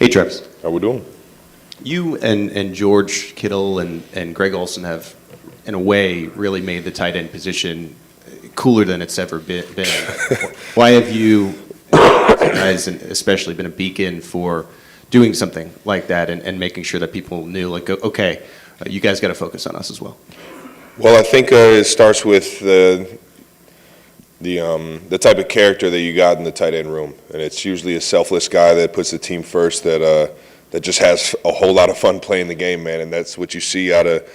Hey, Travis. How we doing? You and George Kittle and Greg Olsen have, in a way, really made the tight end position cooler than it's ever been. Why have you guys, and especially, been a beacon for doing something like that and making sure that people knew, like, okay, you guys got to focus on us as well? Well, I think it starts with the type of character that you got in the tight end room, and it's usually a selfless guy that puts the team first, that just has a whole lot of fun playing the game, man. And that's what you see out of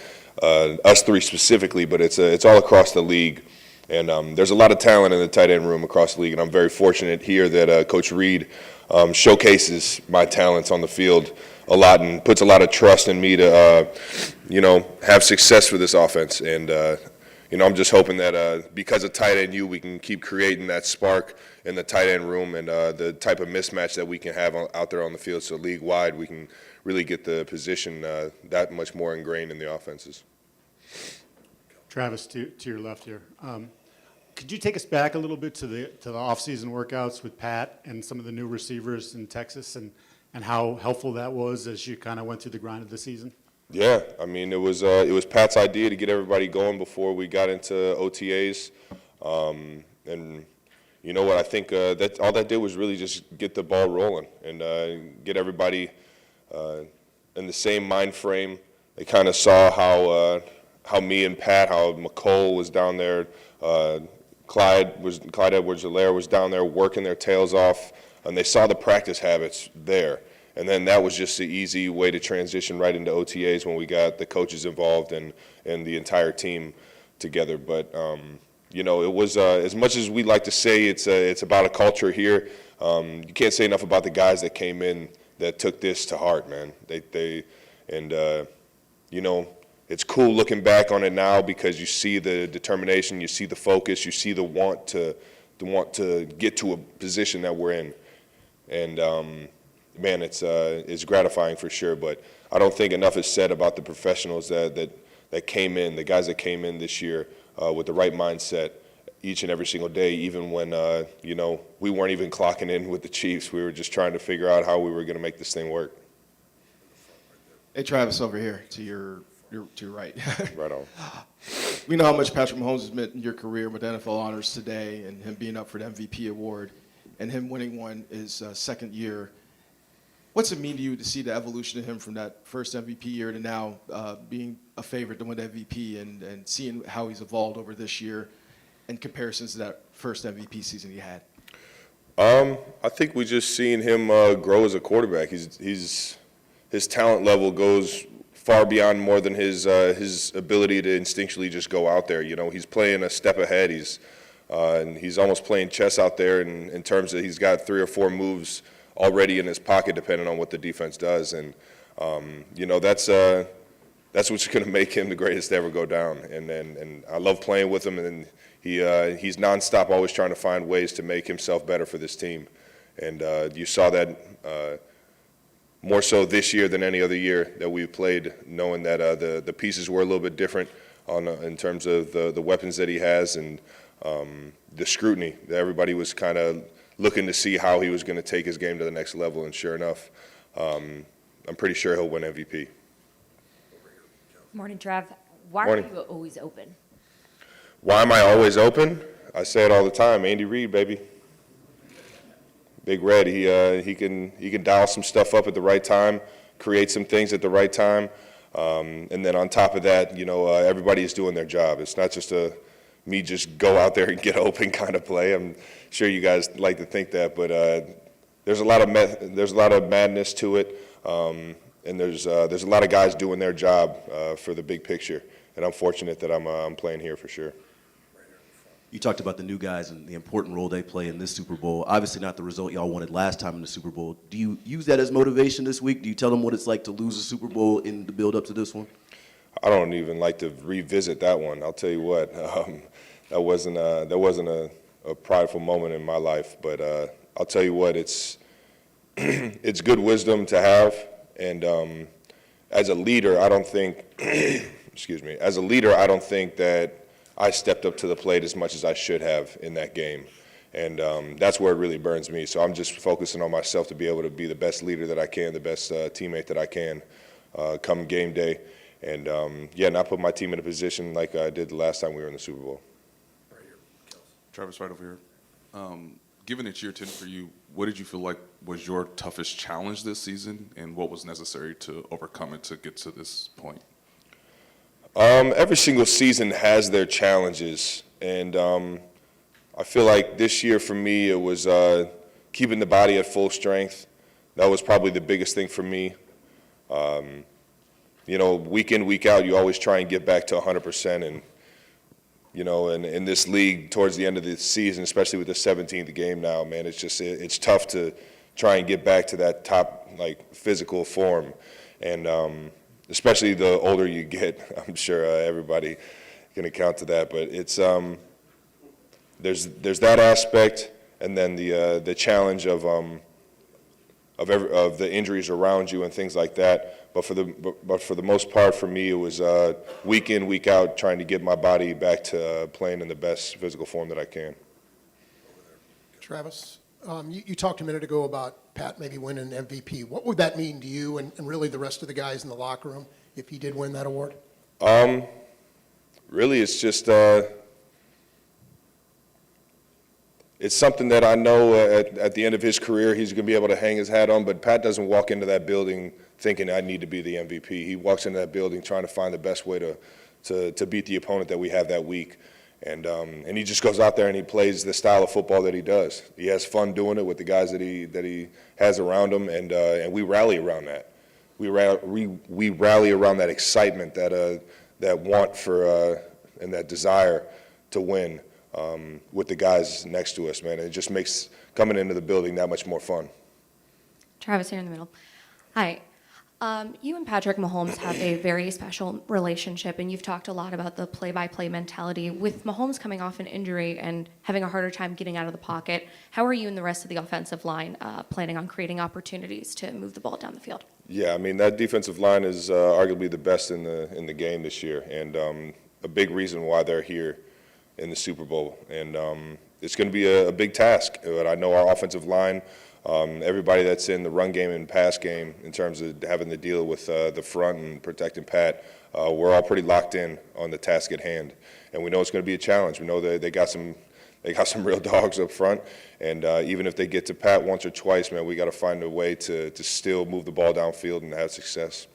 us three specifically, but it's all across the league. And there's a lot of talent in the tight end room across the league, and I'm very fortunate here that Coach Reed showcases my talents on the field a lot and puts a lot of trust in me to, have success for this offense. And I'm just hoping that because of tight end we can keep creating that spark in the tight end room and the type of mismatch that we can have out there on the field. So league-wide, we can really get the position that much more ingrained in the offenses. Travis, to your left here. Could you take us back a little bit to the off-season workouts with Pat and some of the new receivers in Texas and how helpful that was as you kind of went through the grind of the season? Yeah, I mean, it was Pat's idea to get everybody going before we got into OTAs, and you know what? I think that all that did was really just get the ball rolling and get everybody in the same mind frame. They kind of saw how me and Pat, how McCole was down there, Clyde Edwards-Helaire was down there working their tails off, and they saw the practice habits there. And then that was just the easy way to transition right into OTAs when we got the coaches involved and the entire team together. But it was as much as we like to say it's about a culture here. You can't say enough about the guys that came in that took this to heart, man. It's cool looking back on it now because you see the determination, you see the focus, you see the want to get to a position that we're in, and. Man, it's gratifying for sure, but I don't think enough is said about the professionals that came in, the guys that came in this year with the right mindset each and every single day, even when, we weren't even clocking in with the Chiefs. We were just trying to figure out how we were going to make this thing work. Hey, Travis, over here to your right. Right on. We know how much Patrick Mahomes has meant in your career with NFL honors today and him being up for the MVP award and him winning one his second year. What's it mean to you to see the evolution of him from that first MVP year to now being a favorite to win MVP and seeing how he's evolved over this year in comparisons to that first MVP season he had? I think we just seen him grow as a quarterback. His talent level goes far beyond more than his ability to instinctually just go out there. He's playing a step ahead. And he's almost playing chess out there in terms of he's got 3 or 4 moves already in his pocket, depending on what the defense does, and that's what's going to make him the greatest to ever go down. And I love playing with him, and he's nonstop, always trying to find ways to make himself better for this team. And you saw that more so this year than any other year that we've played, knowing that the pieces were a little bit different in terms of the weapons that he has and the scrutiny that everybody was kind of looking to see how he was going to take his game to the next level, and sure enough, I'm pretty sure he'll win MVP. Morning, Trav. Why Morning. are you always open? Why am I always open? I say it all the time. Andy Reid, baby. Big Red. He can dial some stuff up at the right time, create some things at the right time, and then on top of that, everybody is doing their job. It's not just me just go out there and get open kind of play. I'm sure you guys like to think that, but there's a lot of madness to it, and there's a lot of guys doing their job for the big picture, and I'm fortunate that I'm playing here for sure. You talked about the new guys and the important role they play in this Super Bowl. Obviously not the result y'all wanted last time in the Super Bowl. Do you use that as motivation this week? Do you tell them what it's like to lose a Super Bowl in the build up to this one? I don't even like to revisit that one. I'll tell you what, that wasn't a prideful moment in my life. But I'll tell you what, it's it's good wisdom to have. And as a leader, I don't think, as a leader, I don't think that I stepped up to the plate as much as I should have in that game. And that's where it really burns me. So I'm just focusing on myself to be able to be the best leader that I can, the best teammate that I can come game day. And, not put my team in a position like I did the last time we were in the Super Bowl. Travis, right over here. Given it's year 10 for you, what did you feel like was your toughest challenge this season, and what was necessary to overcome it to get to this point? Every single season has their challenges, and I feel like this year for me it was keeping the body at full strength. That was probably the biggest thing for me. Week in, week out, you always try and get back to 100%, and and in this league, towards the end of the season, especially with the 17th game now, man, it's tough to try and get back to that top, physical form. And especially the older you get, I'm sure everybody can account to that. But it's there's that aspect, and then the challenge of the injuries around you and things like that. But for the most part, for me, it was week in, week out, trying to get my body back to playing in the best physical form that I can. Travis, you talked a minute ago about Pat maybe winning MVP. What would that mean to you and really the rest of the guys in the locker room if he did win that award? Really, it's just it's something that I know at the end of his career he's going to be able to hang his hat on, but Pat doesn't walk into that building thinking I need to be the MVP. He walks into that building trying to find the best way to beat the opponent that we have that week. And he just goes out there and he plays the style of football that he does. He has fun doing it with the guys that he has around him, and we rally around that. We rally around that excitement, that want for and that desire to win with the guys next to us, man. It just makes coming into the building that much more fun. Travis here in the middle. Hi. You and Patrick Mahomes have a very special relationship, and you've talked a lot about the play-by-play mentality. With Mahomes coming off an injury and having a harder time getting out of the pocket, how are you and the rest of the offensive line planning on creating opportunities to move the ball down the field? Yeah, I mean, that defensive line is arguably the best in the game this year, and a big reason why they're here in the Super Bowl. And it's going to be a big task. But I know our offensive line, everybody that's in the run game and pass game in terms of having to deal with the front and protecting Pat, we're all pretty locked in on the task at hand. And we know it's going to be a challenge. We know that they got some real dogs up front. And even if they get to Pat once or twice, man, we got to find a way to still move the ball downfield and have success.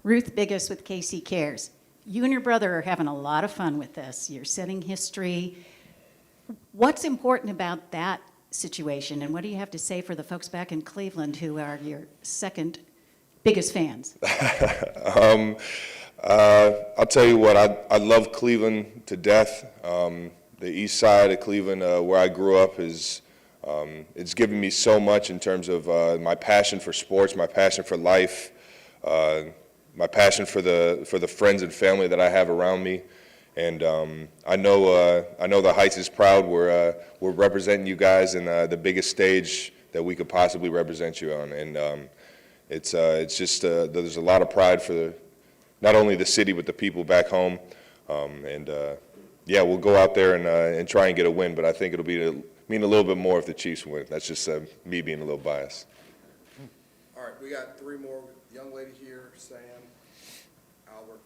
Ruth Biggis with KC Cares. You and your brother are having a lot of fun with this. You're setting history. What's important about that situation, and what do you have to say for the folks back in Cleveland who are your second biggest fans? I'll tell you what, I love Cleveland to death. The east side of Cleveland, where I grew up, it's given me so much in terms of my passion for sports, my passion for life, my passion for the friends and family that I have around me. And I know the Heights is proud. We're representing you guys in the biggest stage that we could possibly represent you on. And it's just there's a lot of pride for not only the city but the people back home. We'll go out there and try and get a win. But I think it'll mean a little bit more if the Chiefs win. That's just me being a little biased. All right, we got three more. Young lady here, Sam, Albert.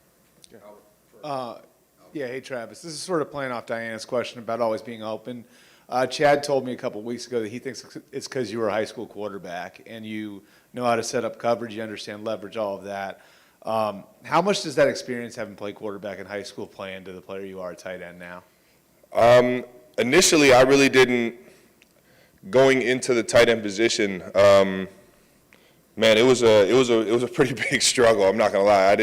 Albert. Yeah, hey, Travis. This is sort of playing off Diana's question about always being open. Chad told me a couple weeks ago that he thinks it's because you were a high school quarterback and you know how to set up coverage, you understand leverage, all of that. How much does that experience having played quarterback in high school play into the player you are at tight end now? Initially, I really didn't. Going into the tight end position, man, it was a pretty big struggle. I'm not gonna lie. I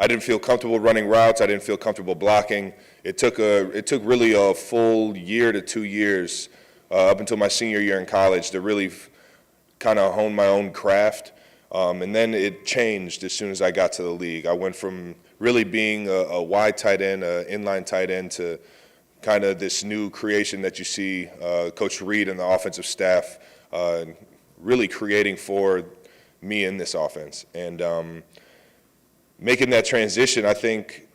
didn't feel comfortable running routes. I didn't feel comfortable blocking. It took really a full year to 2 years up until my senior year in college to really kind of hone my own craft. And then it changed as soon as I got to the league. I went from really being a wide tight end, an inline tight end, to kind of this new creation that you see Coach Reed and the offensive staff really creating for me in this offense. And making that transition, I think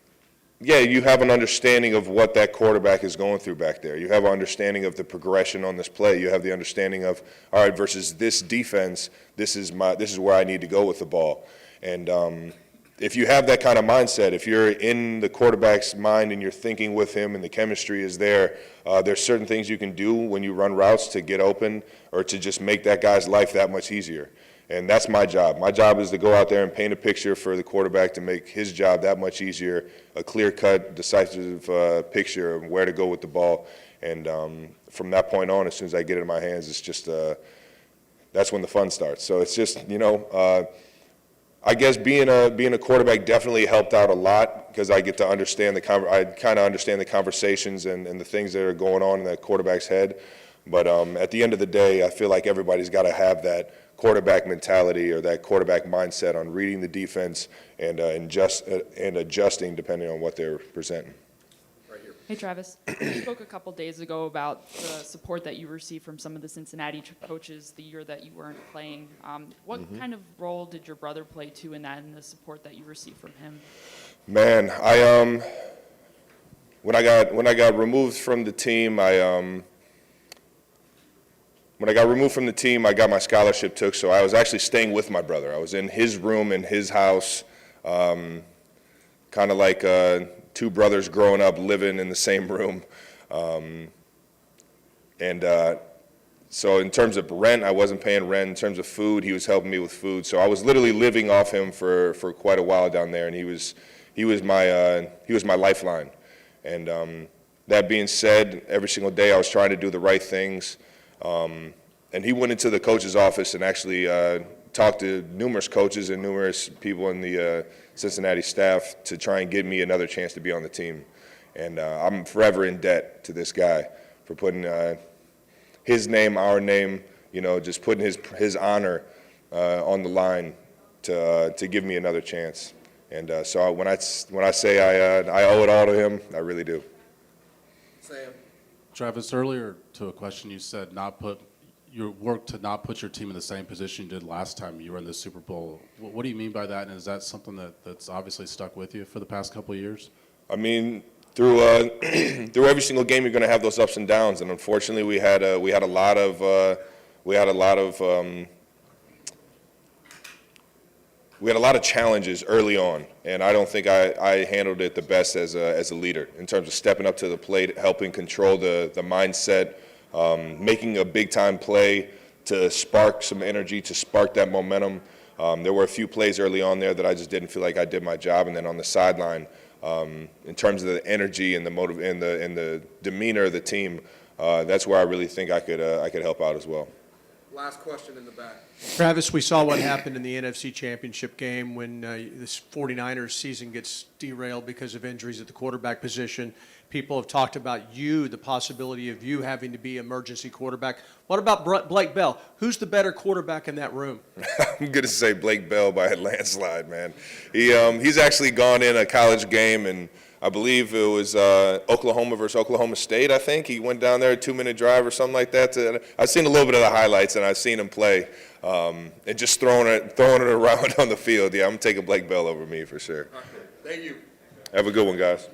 yeah, you have an understanding of what that quarterback is going through back there. You have an understanding of the progression on this play. You have the understanding of, all right, versus this defense, this is where I need to go with the ball. And if you have that kind of mindset, if you're in the quarterback's mind and you're thinking with him and the chemistry is there, there's certain things you can do when you run routes to get open or to just make that guy's life that much easier. And that's my job. My job is to go out there and paint a picture for the quarterback to make his job that much easier, a clear-cut, decisive picture of where to go with the ball. And from that point on, as soon as I get it in my hands, it's just that's when the fun starts. So it's just, I guess being a quarterback definitely helped out a lot because I get to understand I kind of understand the conversations and the things that are going on in that quarterback's head. But at the end of the day, I feel like everybody's got to have that quarterback mentality or that quarterback mindset on reading the defense and adjusting depending on what they're presenting. Hey, Travis. You spoke a couple days ago about the support that you received from some of the Cincinnati coaches the year that you weren't playing. What kind of role did your brother play too in that and the support that you received from him? Man, when I got removed from the team, When I got removed from the team, I got my scholarship took, so I was actually staying with my brother. I was in his room in his house, kind of like two brothers growing up living in the same room. So in terms of rent, I wasn't paying rent. In terms of food, he was helping me with food. So I was literally living off him for quite a while down there, and he was my lifeline. And that being said, every single day I was trying to do the right things. And he went into the coach's office and actually talked to numerous coaches and numerous people in the Cincinnati staff to try and get me another chance to be on the team. And I'm forever in debt to this guy for putting his name, our name, just putting his honor on the line to give me another chance. And so when I say I owe it all to him, I really do. Sam. Travis, earlier to a question you said your work to not put your team in the same position you did last time you were in the Super Bowl. What do you mean by that, and is that something that's obviously stuck with you for the past couple of years? I mean, through every single game you're going to have those ups and downs, and unfortunately we had a lot of challenges early on, and I don't think I handled it the best as a leader in terms of stepping up to the plate, helping control the mindset, making a big-time play to spark some energy, to spark that momentum. There were a few plays early on there that I just didn't feel like I did my job, and then on the sideline, in terms of the energy and the demeanor of the team, that's where I really think I could help out as well. Last question in the back. Travis, we saw what happened in the NFC Championship game when this 49ers season gets derailed because of injuries at the quarterback position. People have talked about the possibility of you having to be emergency quarterback. What about Blake Bell? Who's the better quarterback in that room? I'm going to say Blake Bell by a landslide, man. He's actually gone in a college game, and I believe it was Oklahoma versus Oklahoma State, I think. He went down there, a 2-minute drive or something like that. I've seen a little bit of the highlights, and I've seen him play. And just throwing it around on the field. Yeah, I'm taking Blake Bell over me for sure. Thank you. Have a good one, guys.